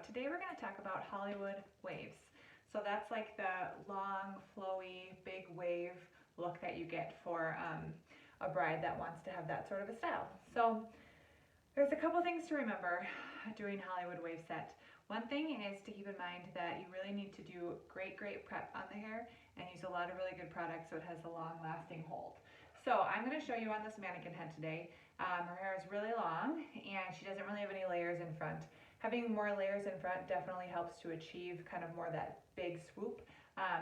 today we're going to talk about Hollywood waves. So that's like the long, flowy, big wave look that you get for a bride that wants to have that sort of a style. So there's a couple things to remember doing Hollywood wave set. One thing is to keep in mind that you really need to do great prep on the hair and use a lot of really good products so it has a long lasting hold. So I'm going to show you on this mannequin head today. Her hair is really long and she doesn't really have any layers in front. Having more layers in front definitely helps to achieve kind of more that big swoop,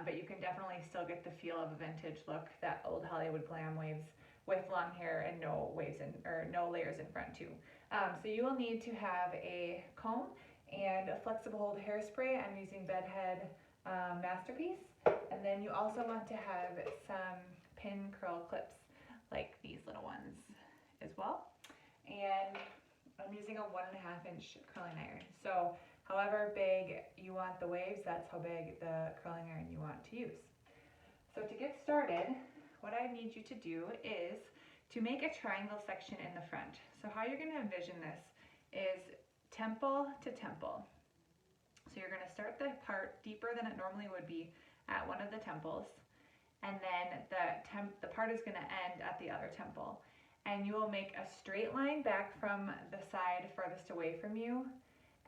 but you can definitely still get the feel of a vintage look, that old Hollywood glam waves with long hair and no waves or no layers in front too. So you will need to have a comb and a flexible hold hairspray. I'm using Bedhead Masterpiece, and then you also want to have some pin curl clips like these little ones as well. And I'm using a 1.5 inch curling iron. So however big you want the waves, that's how big the curling iron you want to use. So to get started, what I need you to do is to make a triangle section in the front. So how you're going to envision this is temple to temple. So you're going to start the part deeper than it normally would be at one of the temples, and then the part is going to end at the other temple. And you will make a straight line back from the side farthest away from you,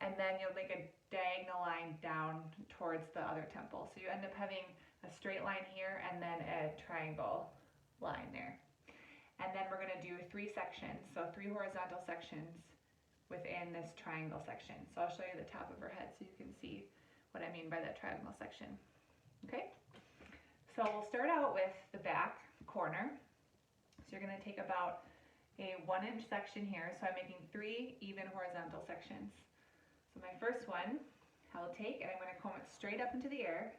and then you'll make a diagonal line down towards the other temple. So you end up having a straight line here and then a triangle line there. And then we're going to do 3 sections, so 3 horizontal sections within this triangle section. So I'll show you the top of her head so you can see what I mean by that triangle section. Okay, so we'll start out with the back corner. So you're going to take about a 1 inch section here. So I'm making 3 even horizontal sections. So my first one I'll take and I'm going to comb it straight up into the air.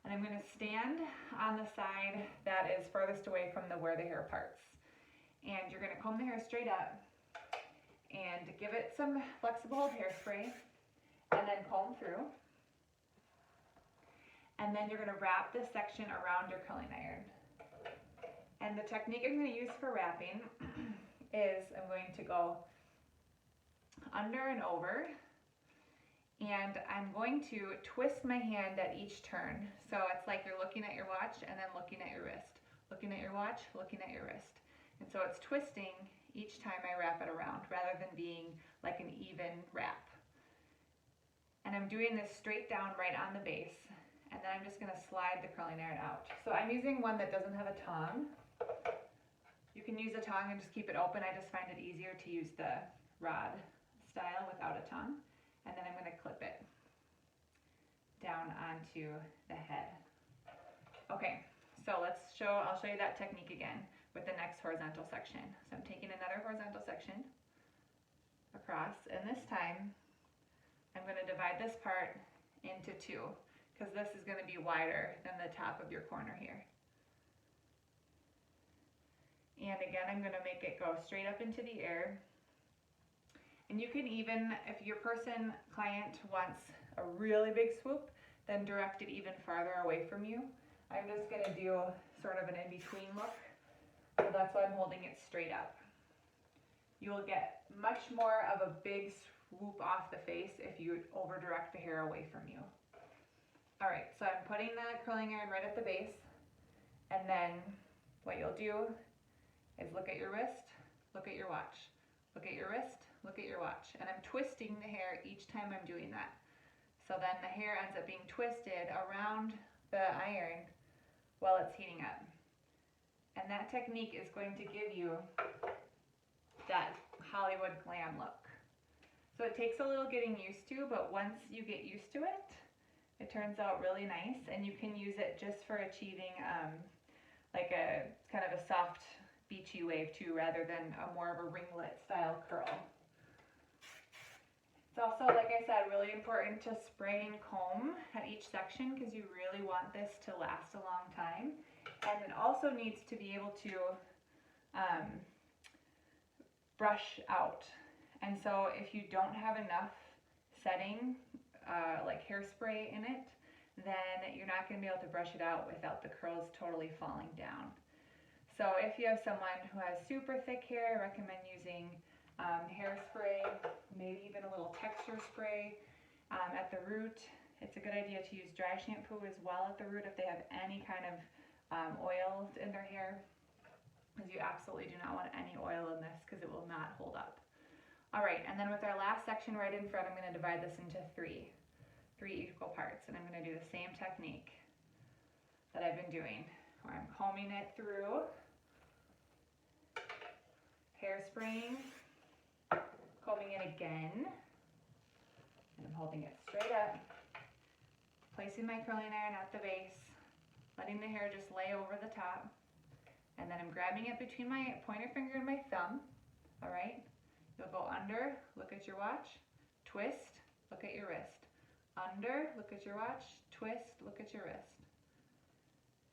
And I'm going to stand on the side that is furthest away from where the hair parts. And you're going to comb the hair straight up and give it some flexible hold hairspray and then comb through. And then you're going to wrap this section around your curling iron. And the technique I'm going to use for wrapping is I'm going to go under and over, and I'm going to twist my hand at each turn. So it's like you're looking at your watch and then looking at your wrist, looking at your watch, looking at your wrist. And so it's twisting each time I wrap it around rather than being like an even wrap. And I'm doing this straight down right on the base, and then I'm just going to slide the curling iron out. So I'm using one that doesn't have a tongue. You can use a tongue and just keep it open. I just find it easier to use the rod style without a tongue. And then I'm going to clip it down onto the head. Okay, so I'll show you that technique again with the next horizontal section. So I'm taking another horizontal section across, and this time I'm going to divide this part into 2 because this is going to be wider than the top of your corner here. And again, I'm going to make it go straight up into the air. And you can even, if your client wants a really big swoop, then direct it even farther away from you. I'm just going to do sort of an in-between look. So that's why I'm holding it straight up. You will get much more of a big swoop off the face if you over direct the hair away from you. All right, so I'm putting the curling iron right at the base, and then what you'll do is look at your wrist, look at your watch, look at your wrist, look at your watch. And I'm twisting the hair each time I'm doing that. So then the hair ends up being twisted around the iron while it's heating up. And that technique is going to give you that Hollywood glam look. So it takes a little getting used to, but once you get used to it, it turns out really nice. And you can use it just for achieving like a kind of a soft beachy wave too, rather than more of a ringlet style curl. It's also, like I said, really important to spray and comb at each section because you really want this to last a long time. And it also needs to be able to brush out. And so if you don't have enough setting, like hairspray in it, then you're not going to be able to brush it out without the curls totally falling down. So if you have someone who has super thick hair, I recommend using hairspray, maybe even a little texture spray, At the root, it's a good idea to use dry shampoo as well at the root if they have any kind of oils in their hair, because you absolutely do not want any oil in this because it will not hold up. All right, and then with our last section right in front, I'm going to divide this into three equal parts, and I'm going to do the same technique that I've been doing, where I'm combing it through, hairspraying, combing it again, and I'm holding it straight up, placing my curling iron at the base, letting the hair just lay over the top, and then I'm grabbing it between my pointer finger and my thumb. All right, you'll go under, look at your watch, twist, look at your wrist, under, look at your watch, twist, look at your wrist.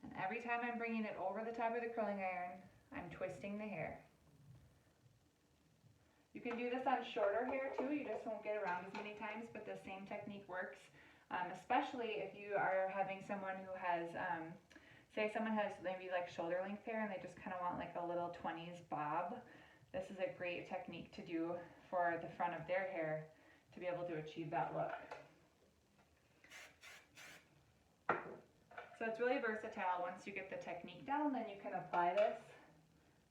And every time I'm bringing it over the top of the curling iron, I'm twisting the hair. You can do this on shorter hair too, you just won't get around as many times, but the same technique works, especially if you are having someone who has, say someone has maybe like shoulder length hair and they just kind of want like a little 20s bob. This is a great technique to do for the front of their hair to be able to achieve that look. So it's really versatile. Once you get the technique down, then you can apply this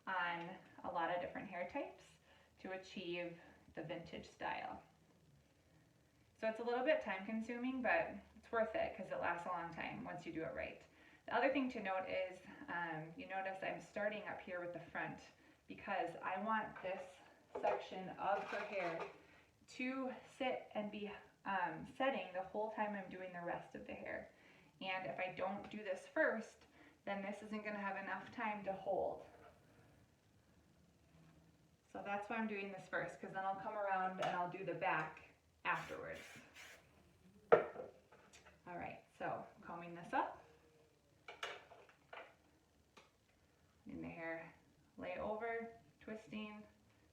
on a lot of different hair types to achieve the vintage style. So it's a little bit time consuming, but it's worth it because it lasts a long time once you do it right. The other thing to note is, you notice I'm starting up here with the front because I want this section of her hair to sit and be setting the whole time I'm doing the rest of the hair. And if I don't do this first, then this isn't going to have enough time to hold. So that's why I'm doing this first, because then I'll come around and I'll do the back afterwards. All right, so combing this up. Letting the hair lay over, twisting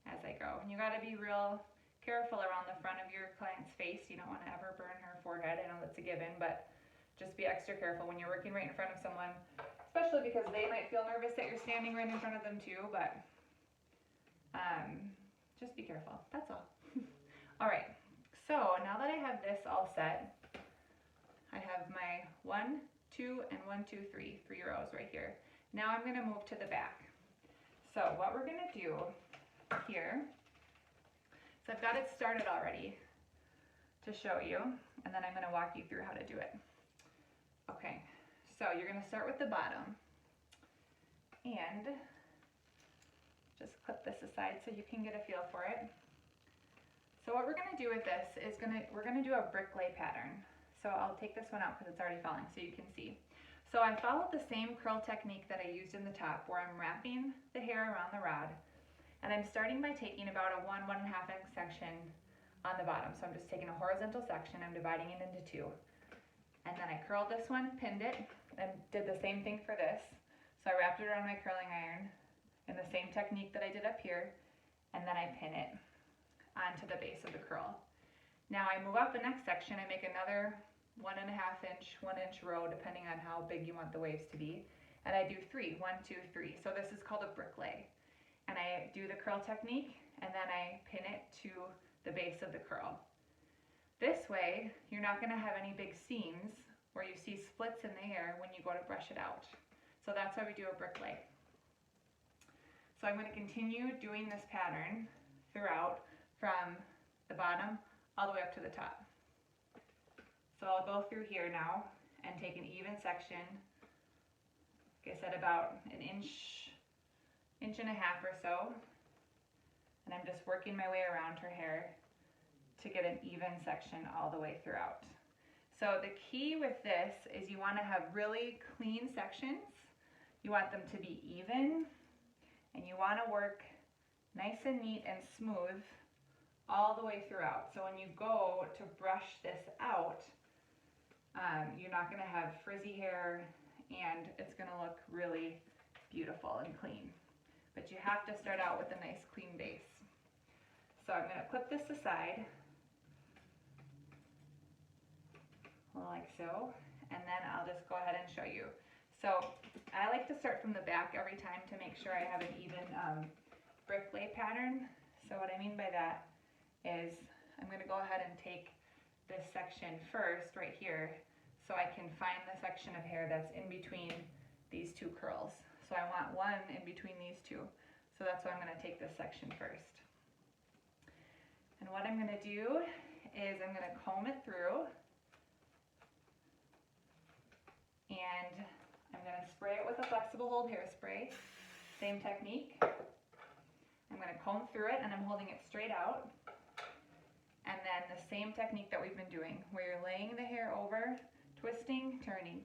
as I go. And you got to be real careful around the front of your client's face. You don't want to ever burn her forehead. I know that's a given, but just be extra careful when you're working right in front of someone, especially because they might feel nervous that you're standing right in front of them too, but just be careful, that's all. All right, so now that I have this all set, I have my 1, 2, and 1, 2, 3 rows right here. Now I'm gonna move to the back. So what we're gonna do here, so I've got it started already to show you, and then I'm gonna walk you through how to do it. Okay, so you're gonna start with the bottom, and just clip this aside so you can get a feel for it. So what we're gonna do with this is we're gonna do a bricklay pattern. So I'll take this one out because it's already falling so you can see. So I followed the same curl technique that I used in the top, where I'm wrapping the hair around the rod, and I'm starting by taking about a 1.5 inch section on the bottom. So I'm just taking a horizontal section, I'm dividing it into 2. And then I curled this one, pinned it, and did the same thing for this. So I wrapped it around my curling iron in the same technique that I did up here, and then I pin it onto the base of the curl. Now I move up the next section, I make another 1.5 inch, 1 inch row, depending on how big you want the waves to be, and I do 3, 1, 2, 3. So this is called a bricklay. And I do the curl technique, and then I pin it to the base of the curl. This way, you're not gonna have any big seams where you see splits in the hair when you go to brush it out. So that's why we do a bricklay. So I'm going to continue doing this pattern throughout from the bottom all the way up to the top. So I'll go through here now and take an even section, like I said, about an inch and a half or so, and I'm just working my way around her hair to get an even section all the way throughout. So the key with this is you want to have really clean sections, you want them to be even, and you want to work nice and neat and smooth all the way throughout. So when you go to brush this out, you're not going to have frizzy hair, and it's going to look really beautiful and clean. But you have to start out with a nice clean base. So I'm going to clip this aside, like so, and then I'll just go ahead and show you. So I like to start from the back every time to make sure I have an even bricklay pattern. So what I mean by that is I'm going to go ahead and take this section first right here so I can find the section of hair that's in between these two curls. So I want one in between these two. So that's why I'm going to take this section first. And what I'm going to do is I'm going to comb it through, and I'm going to spray it with a flexible hold hairspray. Same technique. I'm going to comb through it and I'm holding it straight out. And then the same technique that we've been doing, where you're laying the hair over, twisting, turning,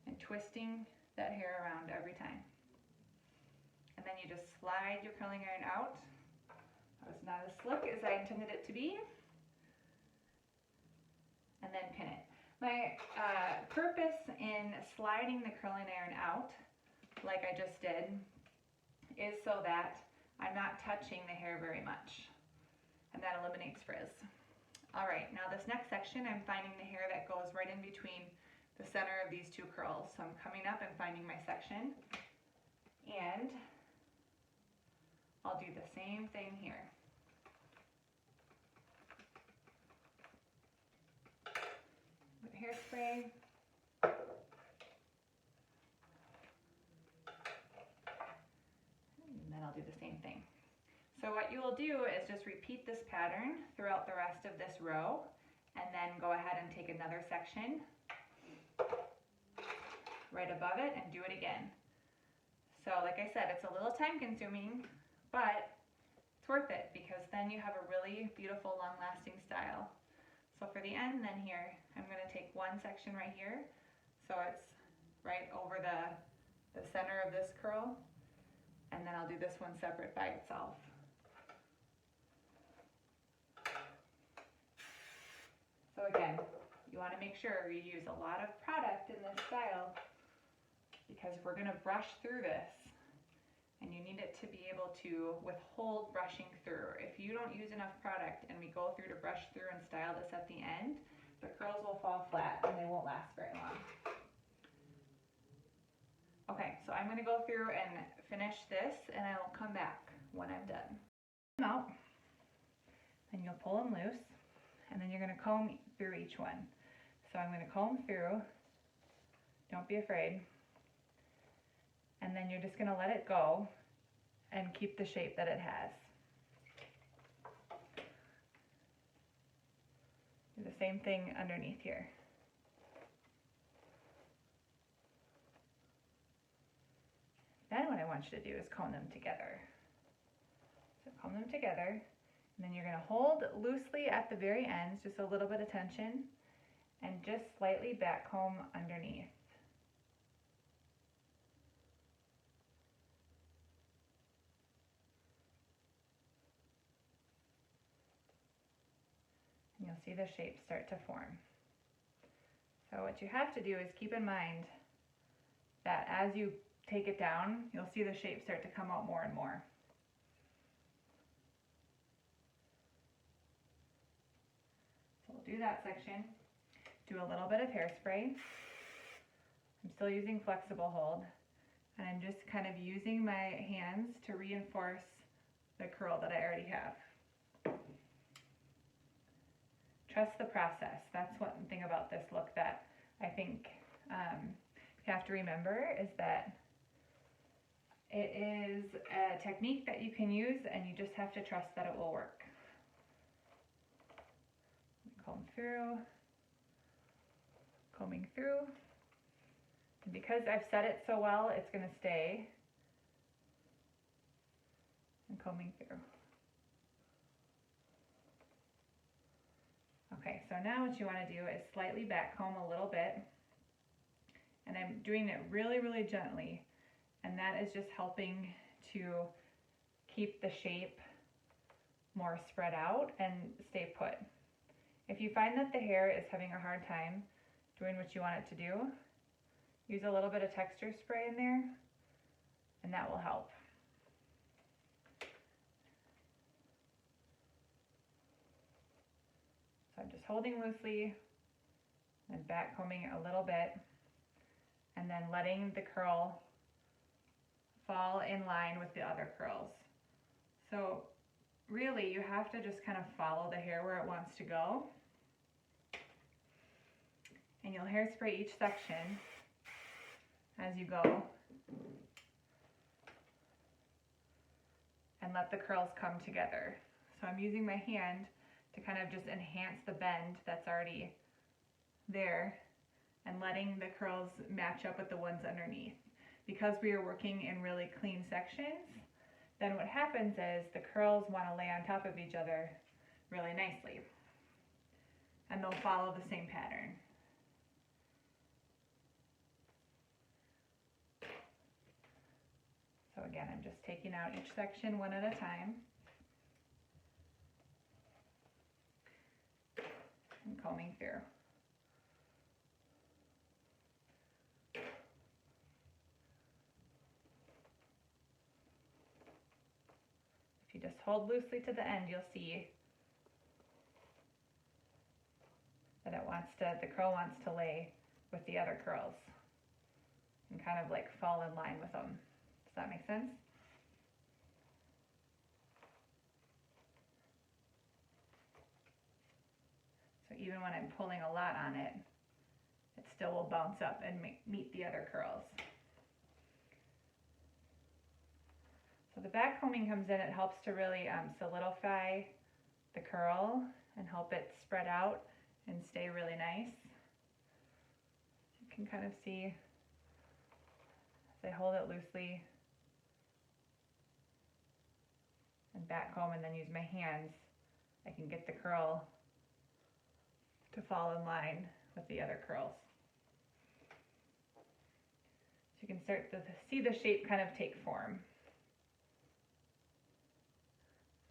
and twisting that hair around every time. And then you just slide your curling iron out. That was not as slick as I intended it to be. And then pin it. My purpose in sliding the curling iron out, like I just did, is so that I'm not touching the hair very much. And that eliminates frizz. All right, now this next section, I'm finding the hair that goes right in between the center of these two curls. So I'm coming up and finding my section, and I'll do the same thing here. With hairspray. And then I'll do the same thing. So what you will do is just repeat this pattern throughout the rest of this row, and then go ahead and take another section right above it and do it again. So like I said, it's a little time consuming, but it's worth it because then you have a really beautiful long-lasting style. So for the end then here, I'm going to take one section right here, so it's right over the center of this curl, and then I'll do this one separate by itself. So again, you want to make sure you use a lot of product in this style because we're going to brush through this, and you need it to be able to withhold brushing through. If you don't use enough product and we go through to brush through and style this at the end, the curls will fall flat and they won't last very long. Okay, so I'm going to go through and finish this, and I'll come back when I'm done. Out, and you'll pull them loose, and then you're going to comb through each one. So I'm going to comb through, don't be afraid, and then you're just going to let it go and keep the shape that it has. Do the same thing underneath here. Then what I want you to do is comb them together. So comb them together, and then you're going to hold loosely at the very ends, just a little bit of tension, and just slightly back comb underneath. And you'll see the shape start to form. So what you have to do is keep in mind that as you take it down, you'll see the shape start to come out more and more. So we'll do that section. Do a little bit of hairspray. I'm still using flexible hold, and I'm just kind of using my hands to reinforce the curl that I already have. Trust the process. That's one thing about this look that I think you have to remember, is that it is a technique that you can use, and you just have to trust that it will work. Comb through, combing through, and because I've set it so well, it's going to stay, and combing through. Okay, so now what you want to do is slightly back comb a little bit, and I'm doing it really, really gently, and that is just helping to keep the shape more spread out and stay put. If you find that the hair is having a hard time doing what you want it to do, use a little bit of texture spray in there, and that will help. So I'm just holding loosely and back combing it a little bit, and then letting the curl fall in line with the other curls. So really you have to just kind of follow the hair where it wants to go. And you'll hairspray each section as you go and let the curls come together. So I'm using my hand to kind of just enhance the bend that's already there and letting the curls match up with the ones underneath. Because we are working in really clean sections, then what happens is the curls want to lay on top of each other really nicely. And they'll follow the same pattern. So again, I'm just taking out each section one at a time and combing through. If you just hold loosely to the end, you'll see that the curl wants to lay with the other curls and kind of like fall in line with them. Does that make sense? So even when I'm pulling a lot on it, it still will bounce up and meet the other curls. So the back combing comes in, it helps to really solidify the curl and help it spread out and stay really nice. You can kind of see as I hold it loosely and back comb and then use my hands, I can get the curl to fall in line with the other curls. So you can start to see the shape kind of take form.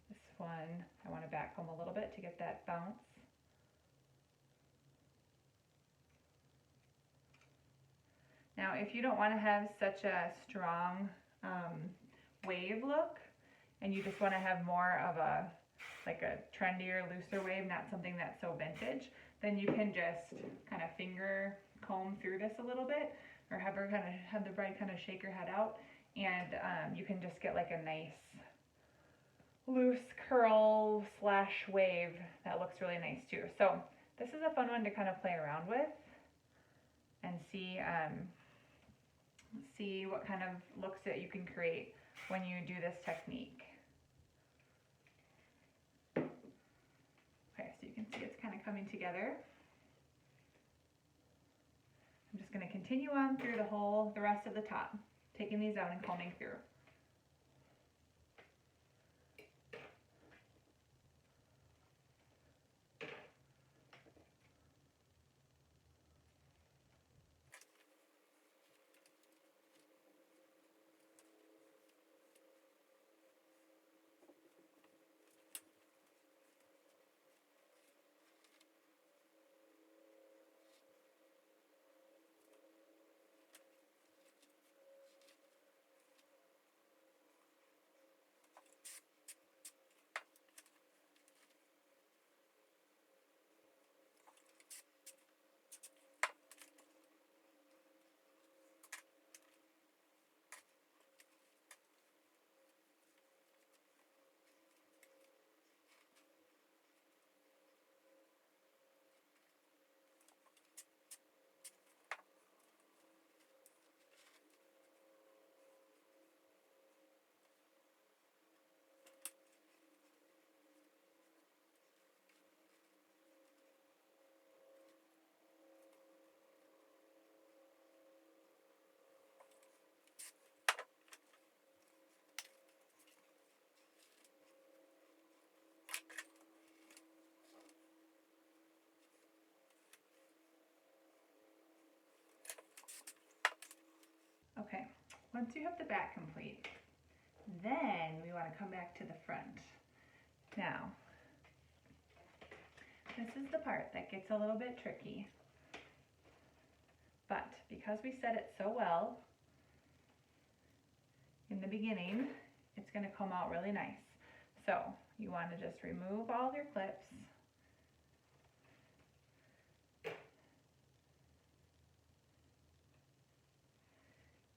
This one, I want to back comb a little bit to get that bounce. Now, if you don't want to have such a strong wave look, and you just want to have more of a trendier, looser wave, not something that's so vintage, then you can just kind of finger comb through this a little bit, or have the bride kind of shake her head out, and you can just get like a nice loose curl / wave that looks really nice too. So this is a fun one to kind of play around with and see what kind of looks that you can create when you do this technique. Okay, so you can see it's kind of coming together. I'm just going to continue on through the rest of the top, taking these out and combing through. Okay, once you have the back complete, then we want to come back to the front. Now, this is the part that gets a little bit tricky, but because we set it so well in the beginning, it's going to come out really nice. So you want to just remove all of your clips.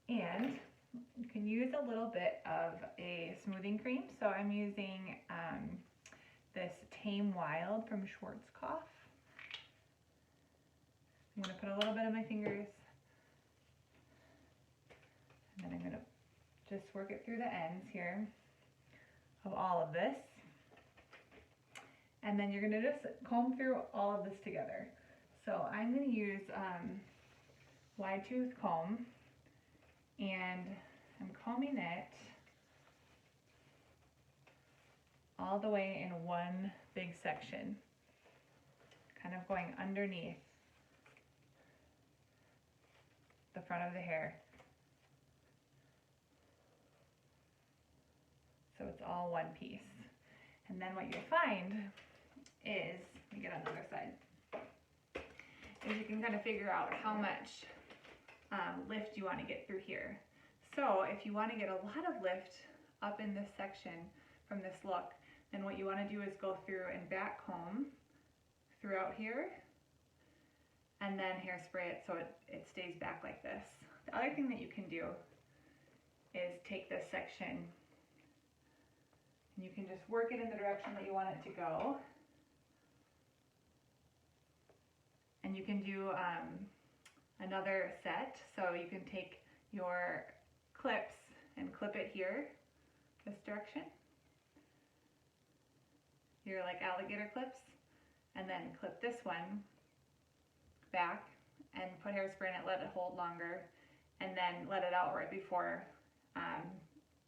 And you can use a little bit of a smoothing cream. So I'm using this Tame Wild from Schwarzkopf. I'm going to put a little bit of my fingers, and then I'm going to just work it through the ends here of all of this. And then you're going to just comb through all of this together. So I'm going to use wide tooth comb, and I'm combing it all the way in one big section, kind of going underneath the front of the hair. So it's all one piece. And then what you'll find is, let me get on the other side, is you can kind of figure out how much lift you want to get through here. So if you want to get a lot of lift up in this section from this look, then what you want to do is go through and back comb throughout here, and then hairspray it so it stays back like this. The other thing that you can do is take this section and you can just work it in the direction that you want it to go. And you can do another set. So you can take your clips and clip it here, this direction. Your like alligator clips, and then clip this one back and put hairspray in it, let it hold longer, and then let it out right before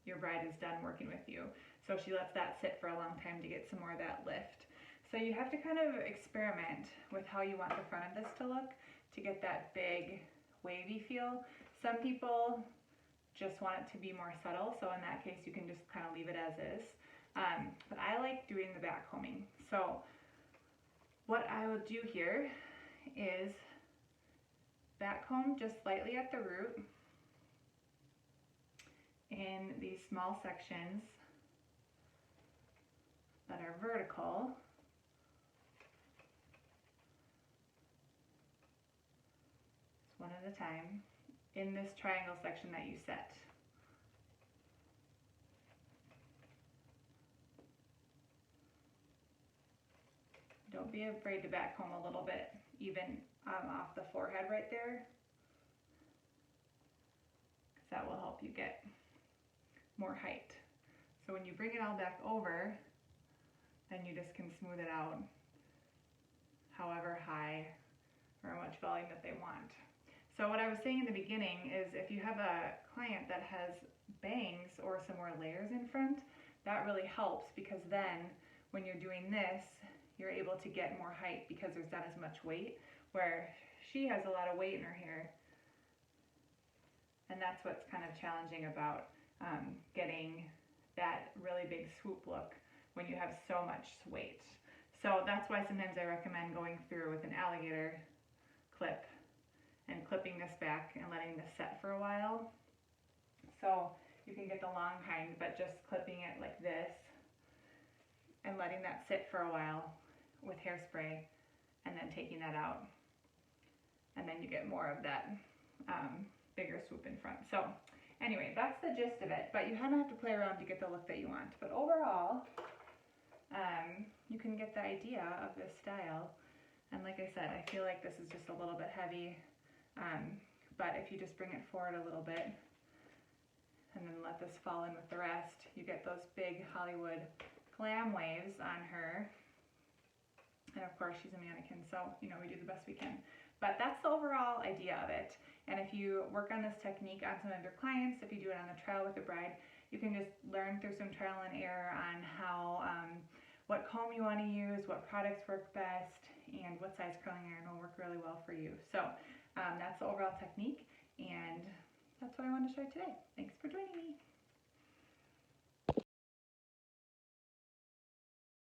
your bride is done working with you. So she lets that sit for a long time to get some more of that lift. So you have to kind of experiment with how you want the front of this to look to get that big wavy feel. Some people just want it to be more subtle, so in that case you can just kind of leave it as is. But I like doing the back combing. So what I will do here is back comb just slightly at the root in these small sections that are vertical. Just one at a time in this triangle section that you set. Don't be afraid to back comb a little bit, even off the forehead right there, because that will help you get more height. So when you bring it all back over, then you just can smooth it out however high or how much volume that they want. So what I was saying in the beginning is if you have a client that has bangs or some more layers in front, that really helps, because then when you're doing this, you're able to get more height because there's not as much weight, where she has a lot of weight in her hair. And that's what's kind of challenging about getting that really big swoop look when you have so much weight. So that's why sometimes I recommend going through with an alligator clip and clipping this back and letting this set for a while. So you can get the long kind, but just clipping it like this and letting that sit for a while with hairspray, and then taking that out, and then you get more of that bigger swoop in front. So anyway, that's the gist of it, but you kind of have to play around to get the look that you want. But overall, you can get the idea of this style. And like I said, I feel like this is just a little bit heavy, but if you just bring it forward a little bit and then let this fall in with the rest, you get those big Hollywood glam waves on her. And of course she's a mannequin, so you know, we do the best we can. But that's the overall idea of it. And if you work on this technique on some of your clients, if you do it on the trial with the bride, you can just learn through some trial and error on how, what comb you want to use, what products work best, and what size curling iron will work really well for you. So that's the overall technique, and that's what I wanted to show you today. Thanks for joining me.